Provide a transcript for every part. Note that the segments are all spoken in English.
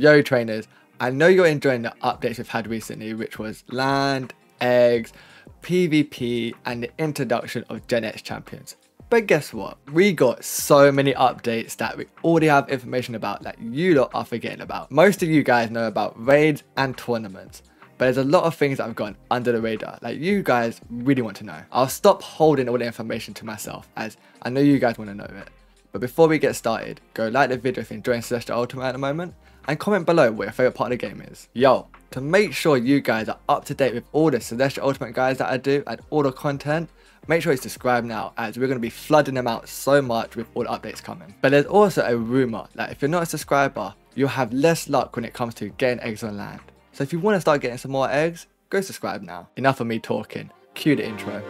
Yo trainers, I know you're enjoying the updates we've had recently, which was land, eggs, PvP and the introduction of Gen X champions. But guess what? We got so many updates that we already have information about that you lot are forgetting about. Most of you guys know about raids and tournaments, but there's a lot of things that have gone under the radar that you guys really want to know. I'll stop holding all the information to myself as I know you guys want to know it. But before we get started, go like the video if you're enjoying Celestia Ultimate at the moment, and comment below what your favourite part of the game is. Yo, to make sure you guys are up to date with all the Celestia Ultimate guides that I do and all the content, make sure you subscribe now as we're going to be flooding them out so much with all the updates coming. But there's also a rumour that if you're not a subscriber, you'll have less luck when it comes to getting eggs on land. So if you want to start getting some more eggs, go subscribe now. Enough of me talking, cue the intro.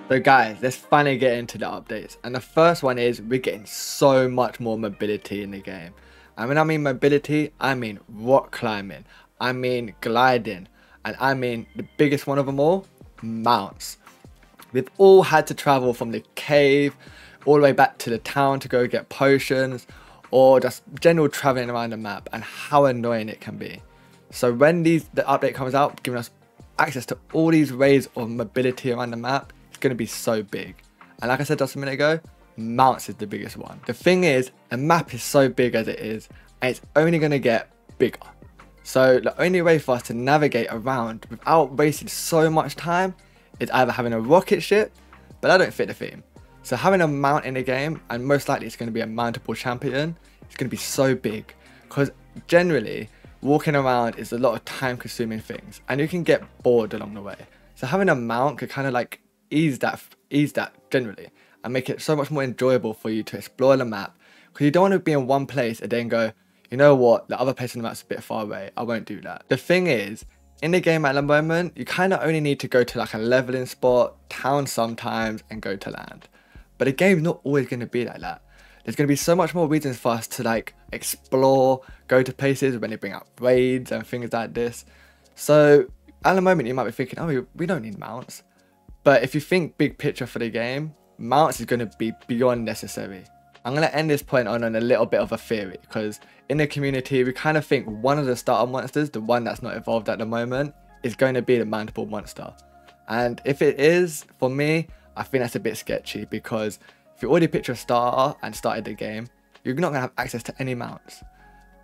So guys, let's finally get into the updates, and the first one is we're getting so much more mobility in the game. And when I mean mobility, I mean rock climbing, I mean gliding, and I mean the biggest one of them all, mounts. We've all had to travel from the cave all the way back to the town to go get potions, or just general traveling around the map, and how annoying it can be. So when the update comes out, giving us access to all these ways of mobility around the map, going to be so big. And like I said just a minute ago, mounts is the biggest one. The thing is, a map is so big as it is, and it's only going to get bigger. So the only way for us to navigate around without wasting so much time is either having a rocket ship, but that don't fit the theme. So having a mount in the game, and most likely it's going to be a mountable champion, it's going to be so big, because generally walking around is a lot of time consuming things and you can get bored along the way. So having a mount could kind of like ease that generally and make it so much more enjoyable for you to explore the map, because you don't want to be in one place and then go, you know what, the other place on the map's a bit far away, I won't do that. The thing is, in the game at the moment, you kind of only need to go to like a leveling spot, town sometimes, and go to land. But the game's not always going to be like that. There's going to be so much more reasons for us to like explore, go to places when they bring out raids and things like this. So at the moment you might be thinking, oh, we don't need mounts. But if you think big picture for the game, mounts is going to be beyond necessary. I'm going to end this point on a little bit of a theory, because in the community we kind of think one of the starter monsters, the one that's not evolved at the moment, is going to be the mountable monster. And if it is, for me, I think that's a bit sketchy, because if you already picture a starter and started the game, you're not going to have access to any mounts.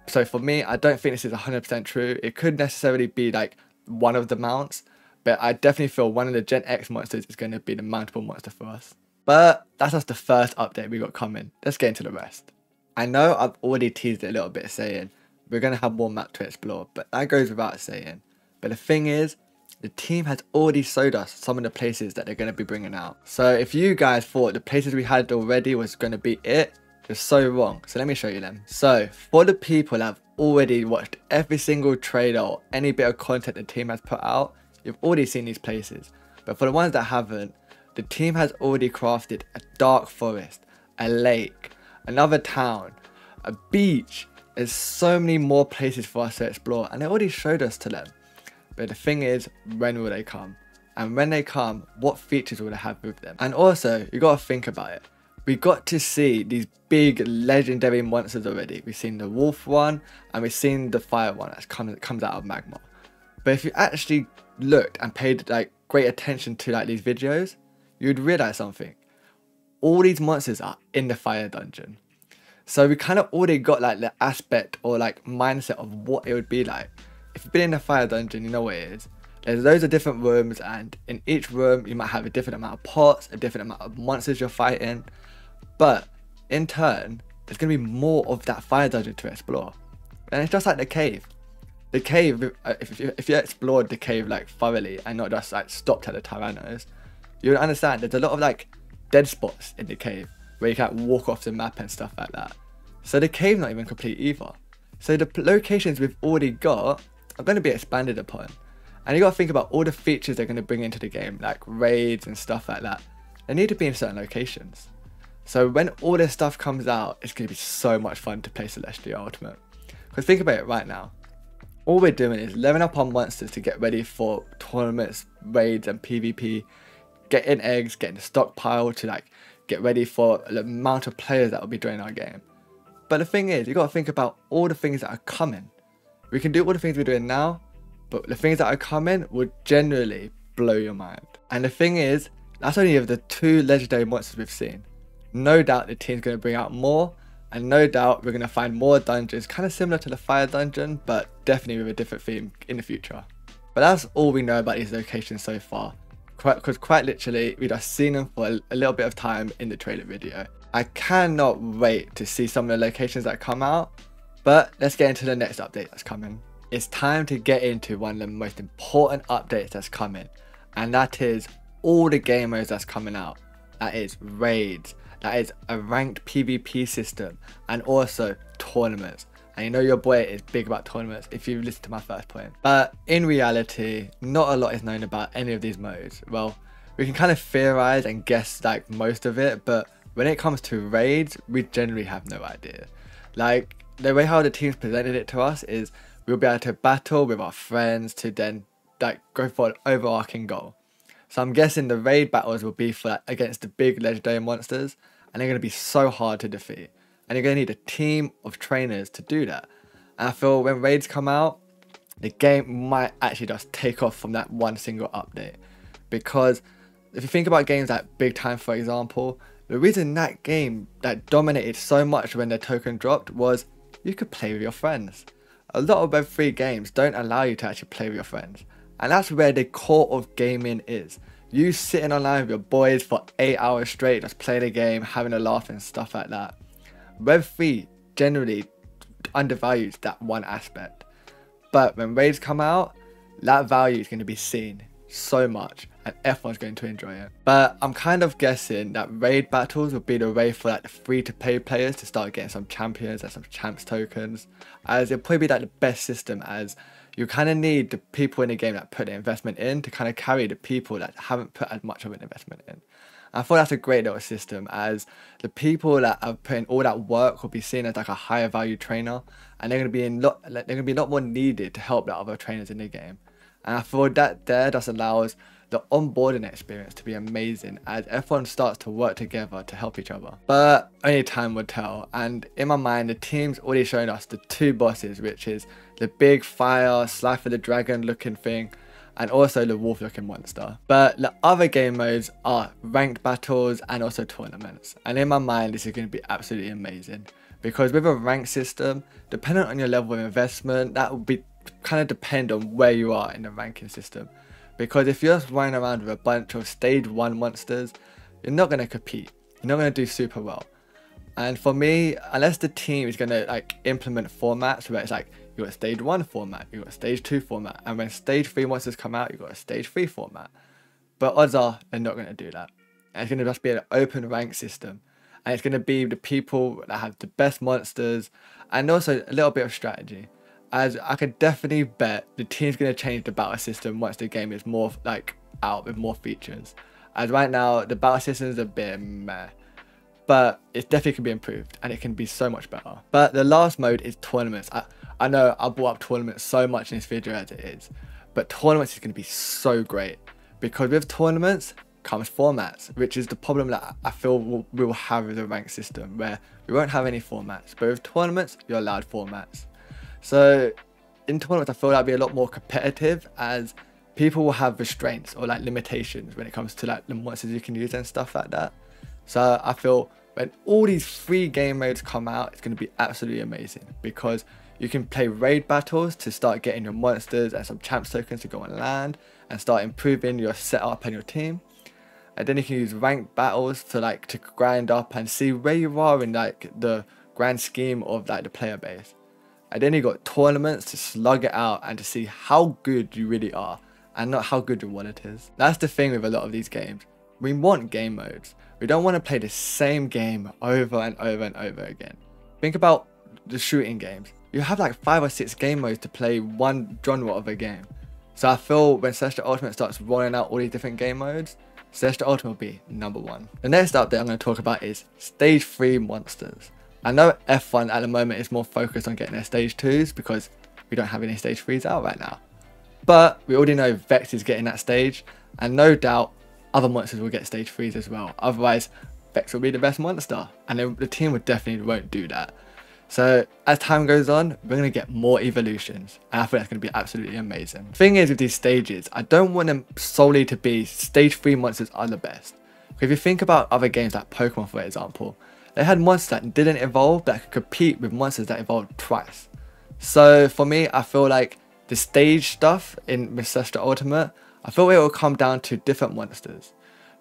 So for me, I don't think this is 100% true. It could necessarily be like one of the mounts, but I definitely feel one of the Gen X monsters is going to be the mountable monster for us. But that's just the first update we got coming. Let's get into the rest. I know I've already teased it a little bit saying we're going to have more map to explore, but that goes without saying. But the thing is, the team has already showed us some of the places that they're going to be bringing out. So if you guys thought the places we had already was going to be it, you're so wrong. So let me show you them. So for the people that have already watched every single trailer or any bit of content the team has put out, you've already seen these places. But for the ones that haven't, the team has already crafted a dark forest, a lake, another town, a beach. There's so many more places for us to explore, and they already showed us to them. But the thing is, when will they come? And when they come, what features will they have with them? And also, you gotta think about it. We got to see these big legendary monsters already. We've seen the wolf one, and we've seen the fire one that comes out of magma. But if you actually looked and paid like great attention to like these videos, you'd realize something. All these monsters are in the fire dungeon. So we kind of already got like the aspect or like mindset of what it would be like. If you've been in the fire dungeon, you know what it is. There's loads of different rooms, and in each room you might have a different amount of pots, a different amount of monsters you're fighting. But in turn, there's going to be more of that fire dungeon to explore. And it's just like the cave. The cave, if you explored the cave like thoroughly and not just like stopped at the Tyrannos, you'll understand there's a lot of like dead spots in the cave where you can't walk off the map and stuff like that. So the cave's not even complete either. So the locations we've already got are going to be expanded upon. And you got to think about all the features they're going to bring into the game, like raids and stuff like that. They need to be in certain locations. So when all this stuff comes out, it's going to be so much fun to play Celestia Ultimate. Because think about it right now. All we're doing is leveling up our monsters to get ready for tournaments, raids and PvP, getting eggs, getting a stockpile to like get ready for the amount of players that will be joining our game. But the thing is, you got to think about all the things that are coming. We can do all the things we're doing now, but the things that are coming will generally blow your mind. And the thing is, that's only of the 2 legendary monsters we've seen. No doubt the team's going to bring out more, and no doubt we're going to find more dungeons, kind of similar to the fire dungeon, but definitely with a different theme in the future. But that's all we know about these locations so far, because quite literally, we've just seen them for a little bit of time in the trailer video. I cannot wait to see some of the locations that come out, but let's get into the next update that's coming. It's time to get into one of the most important updates that's coming, and that is all the game modes that's coming out. That is raids, that is a ranked PvP system, and also tournaments. And you know your boy is big about tournaments if you've listened to my first point. But in reality, not a lot is known about any of these modes. Well, we can kind of theorize and guess like most of it, but when it comes to raids, we generally have no idea. Like, the way how the teams presented it to us is we'll be able to battle with our friends to then like go for an overarching goal. So I'm guessing the raid battles will be for against the big legendary monsters, and they're going to be so hard to defeat. And you're going to need a team of trainers to do that. And I feel when raids come out, the game might actually just take off from that one single update. Because if you think about games like Big Time, for example, the reason that game that dominated so much when the token dropped was you could play with your friends. A lot of Web3 games don't allow you to actually play with your friends. And that's where the core of gaming is. You sitting online with your boys for 8 hours straight, just playing a game, having a laugh and stuff like that. Web3 generally undervalues that one aspect. But when raids come out, that value is going to be seen so much, and everyone's going to enjoy it. But I'm kind of guessing that raid battles will be the way for like the free-to-play players to start getting some champions and some champs tokens, as it'll probably be like the best system, as you kind of need the people in the game that put the investment in to kind of carry the people that haven't put as much of an investment in. And I thought that's a great little system, as the people that are putting all that work will be seen as like a higher value trainer, and they're going to be a lot more needed to help the other trainers in the game. And I thought that there just allows the onboarding experience to be amazing, as everyone starts to work together to help each other. But only time will tell, and in my mind the team's already shown us the 2 bosses, which is the big fire, Slifer the dragon looking thing, and also the wolf looking monster. But the other game modes are ranked battles and also tournaments, and in my mind this is going to be absolutely amazing, because with a ranked system, depending on your level of investment, that will be kind of depend on where you are in the ranking system. Because if you're just running around with a bunch of stage 1 monsters, you're not going to compete, you're not going to do super well. And for me, unless the team is going to like implement formats where it's like you got a stage 1 format, you got a stage 2 format, and when stage 3 monsters come out, you got a stage 3 format. But odds are they're not going to do that, and it's going to just be an open rank system, and it's going to be the people that have the best monsters and also a little bit of strategy. As I could definitely bet the team's going to change the battle system once the game is more like out with more features. As right now the battle system is a bit meh, but it definitely can be improved and it can be so much better. But the last mode is tournaments. I know I brought up tournaments so much in this video as it is, but tournaments is going to be so great, because with tournaments comes formats, which is the problem that I feel we will have with the rank system, where we won't have any formats, but with tournaments you're allowed formats. So in tournaments I feel that'll be a lot more competitive, as people will have restraints or like limitations when it comes to like the monsters you can use and stuff like that. So I feel when all these 3 game modes come out, it's going to be absolutely amazing, because you can play raid battles to start getting your monsters and some champs tokens to go on land and start improving your setup and your team. And then you can use ranked battles to grind up and see where you are in like the grand scheme of like the player base. And then you got tournaments to slug it out and to see how good you really are, and not how good your wallet is. That's the thing with a lot of these games. We want game modes. We don't want to play the same game over and over and over again. Think about the shooting games. You have like 5 or 6 game modes to play one genre of a game. So I feel when Celestia Ultimate starts rolling out all these different game modes, Celestia Ultimate will be #1. The next update I'm going to talk about is stage 3 monsters. I know F1 at the moment is more focused on getting their stage 2s because we don't have any stage 3s out right now. But we already know Vex is getting that stage, and no doubt other monsters will get stage 3s as well. Otherwise, Vex will be the best monster, and the team would definitely won't do that. So as time goes on, we're going to get more evolutions, and I think that's going to be absolutely amazing. The thing is with these stages, I don't want them solely to be stage 3 monsters are the best. If you think about other games like Pokemon for example, they had monsters that didn't evolve that could compete with monsters that evolved twice. So for me, I feel like the stage stuff in Celestia Ultimate, I feel it will come down to different monsters.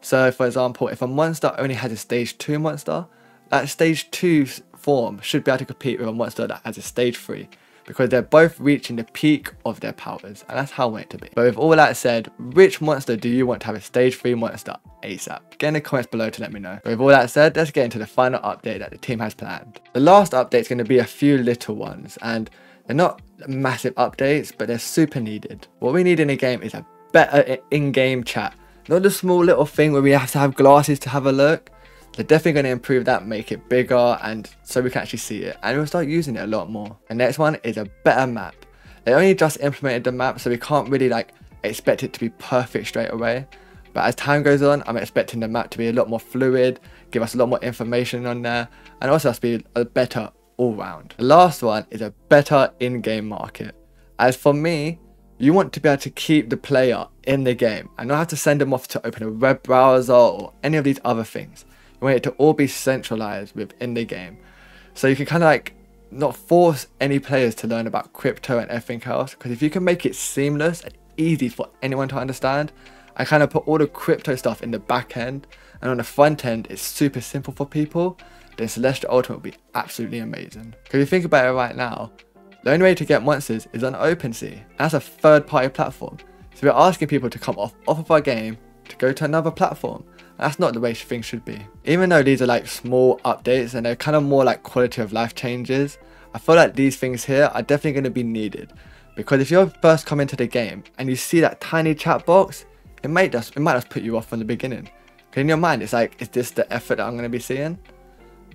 So for example, if a monster only has a stage 2 monster, that stage 2 form should be able to compete with a monster that has a stage 3, because they're both reaching the peak of their powers, and that's how I want it to be. But with all that said, which monster do you want to have a stage 3 monster ASAP? Get in the comments below to let me know. But with all that said, let's get into the final update that the team has planned. The last update is going to be a few little ones, and they're not massive updates, but they're super needed. What we need in the game is a better in-game chat, not the small little thing where we have to have glasses to have a look. They're definitely going to improve that, make it bigger, and so we can actually see it, and we'll start using it a lot more. The next one is a better map. They only just implemented the map, so we can't really expect it to be perfect straight away. But as time goes on, I'm expecting the map to be a lot more fluid, give us a lot more information on there, and also us to be a better all round. The last one is a better in-game market. As for me, you want to be able to keep the player in the game and not have to send them off to open a web browser or any of these other things. You want it to all be centralized within the game, so you can kind of not force any players to learn about crypto and everything else, because if you can make it seamless and easy for anyone to understand, I kind of put all the crypto stuff in the back end, and on the front end it's super simple for people, then Celestia Ultimate will be absolutely amazing. Because if you think about it right now, the only way to get monsters is on OpenSea, and that's a third-party platform, so we're asking people to come off of our game to go to another platform. That's not the way things should be. Even though these are small updates and they're kind of more quality of life changes, I feel like these things here are definitely going to be needed, because if you're first coming to the game and you see that tiny chat box, it might just put you off from the beginning. Because in your mind it's is this the effort that I'm going to be seeing?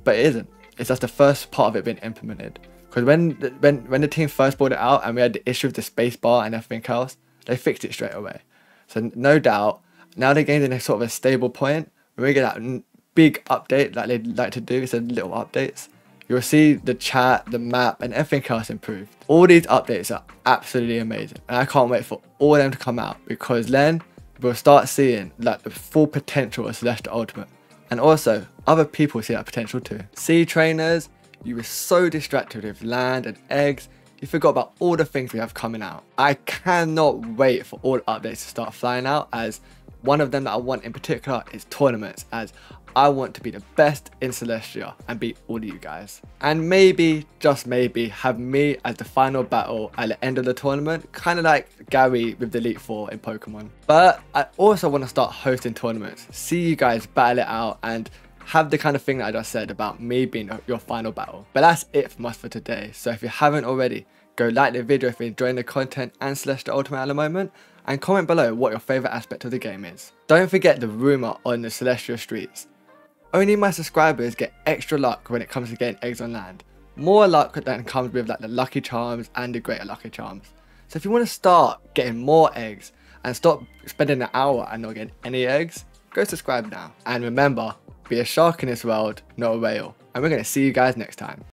But it isn't. It's just the first part of it being implemented. Because when the team first brought it out and we had the issue with the space bar and everything else, they fixed it straight away. So no doubt, now the game's in a sort of a stable point, when we get that big update that they'd like to do instead of little updates, you'll see the chat, the map, and everything else improved. All these updates are absolutely amazing, and I can't wait for all of them to come out, because then we'll start seeing the full potential of Celestia Ultimate, and also other people see that potential too. Sea trainers, you were so distracted with land and eggs, you forgot about all the things we have coming out. I cannot wait for all the updates to start flying out, as one of them that I want in particular is tournaments, as I want to be the best in Celestia and beat all of you guys. And maybe, just maybe, have me as the final battle at the end of the tournament, kind of like Gary with the Elite Four in Pokemon. But I also want to start hosting tournaments, see you guys battle it out, and have the kind of thing that I just said about me being your final battle. But that's it from us for today. So if you haven't already, go like the video if you're enjoying the content and Celestia Ultimate at the moment, and comment below what your favourite aspect of the game is. Don't forget the rumour on the Celestia streets. Only my subscribers get extra luck when it comes to getting eggs on land. More luck than comes with the lucky charms and the greater lucky charms. So if you want to start getting more eggs and stop spending an hour and not getting any eggs, go subscribe now. And remember, be a shark in this world, not a whale. And we're going to see you guys next time.